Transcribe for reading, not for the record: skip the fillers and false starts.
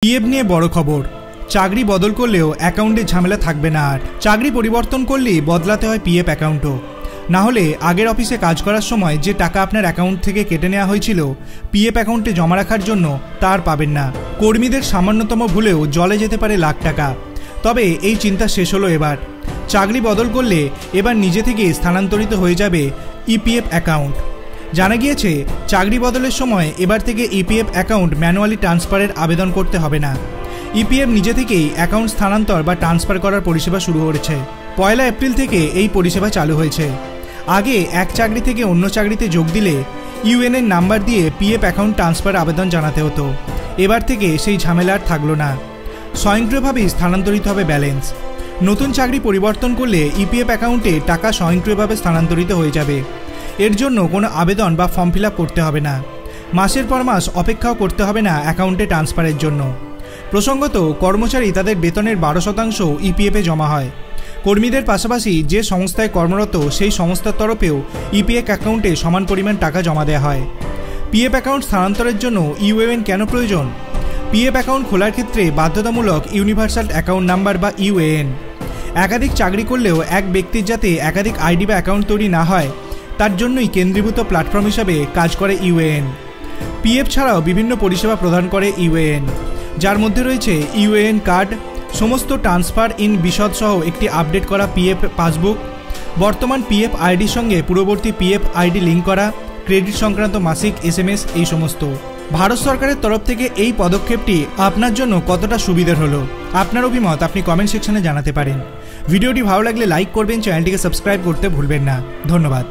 PF নিয়ে বড় খবর। চাকরি বদল করলেও অ্যাকাউন্টে ঝামেলা থাকবে না আর। চাকরি পরিবর্তন করলেই বদলাতে হয় পিএফ অ্যাকাউন্টও। না হলে আগের অফিসে কাজ করার সময় যে টাকা আপনার অ্যাকাউন্ট থেকে কেটে নেওয়া হয়েছিল পিএফ অ্যাকাউন্টে জমা রাখার জন্য তা আর পাবেন না। কর্মীদের সামান্যতম ভুলেও জলে যেতে পারে লাখ টাকা। তবে এই চিন্তা শেষ হলো এবার। চাকরি বদল করলে এবার নিজে থেকে স্থানান্তরিত হয়ে যাবে ইপিএফ অ্যাকাউন্ট। জানা গিয়েছে চাকরি বদলের সময় এবার থেকে ইপিএফ অ্যাকাউন্ট ম্যানুয়ালি ট্রান্সফারের আবেদন করতে হবে না। ইপিএফ নিজে থেকেই অ্যাকাউন্ট স্থানান্তর বা ট্রান্সফার করার পরিষেবা শুরু করেছে। 1 এপ্রিল থেকে এই পরিষেবা চালু হয়েছে। আগে এক চাকরি থেকে অন্য চাকরিতে যোগ দিলে ইউএনএন নাম্বার দিয়ে পিএফ অ্যাকাউন্ট ট্রান্সফার আবেদন জানাতে হতো। এবার থেকে সেই ঝামেলা আর থাকলো না। স্বয়ংক্রিয়ভাবেই স্থানান্তরিত হবে ব্যালেন্স। নতুন চাকরি পরিবর্তন করলে ইপিএফ অ্যাকাউন্টে টাকা স্বয়ংক্রিয়ভাবে স্থানান্তরিত হয়ে যাবে। এর জন্য কোনো আবেদন বা ফর্ম ফিল আপ করতে হবে না। মাসের পর মাস অপেক্ষাও করতে হবে না অ্যাকাউন্টে ট্রান্সফারের জন্য। প্রসঙ্গত, কর্মচারী তাদের বেতনের 12% ইপিএফে জমা হয়। কর্মীদের পাশাপাশি যে সংস্থায় কর্মরত সেই সংস্থার তরফেও ইপিএফ অ্যাকাউন্টে সমান পরিমাণ টাকা জমা দেওয়া হয়। পিএফ অ্যাকাউন্ট স্থানান্তরের জন্য ইউএএন কেন প্রয়োজন? পিএফ অ্যাকাউন্ট খোলার ক্ষেত্রে বাধ্যতামূলক ইউনিভার্সাল অ্যাকাউন্ট নাম্বার বা ইউএএন। একাধিক চাকরি করলেও এক ব্যক্তির যাতে একাধিক আইডি বা অ্যাকাউন্ট তৈরি না হয় তার জন্যই কেন্দ্রীভূত প্ল্যাটফর্ম হিসাবে কাজ করে ইউএএন। পিএফ ছাড়াও বিভিন্ন পরিষেবা প্রদান করে ইউএএন, যার মধ্যে রয়েছে ইউএএন কার্ড, সমস্ত ট্রান্সফার ইন বিশদ সহ একটি আপডেট করা পিএফ পাসবুক, বর্তমান পিএফ আইডির সঙ্গে পূর্ববর্তী পিএফ আইডি লিঙ্ক করা, ক্রেডিট সংক্রান্ত মাসিক এসএমএস, এই সমস্ত। ভারত সরকারের তরফ থেকে এই পদক্ষেপটি আপনার জন্য কতটা সুবিধার হলো? আপনার অভিমত আপনি কমেন্ট সেকশনে জানাতে পারেন। ভিডিওটি ভালো লাগলে লাইক করবেন, চ্যানেলটিকে সাবস্ক্রাইব করতে ভুলবেন না। ধন্যবাদ।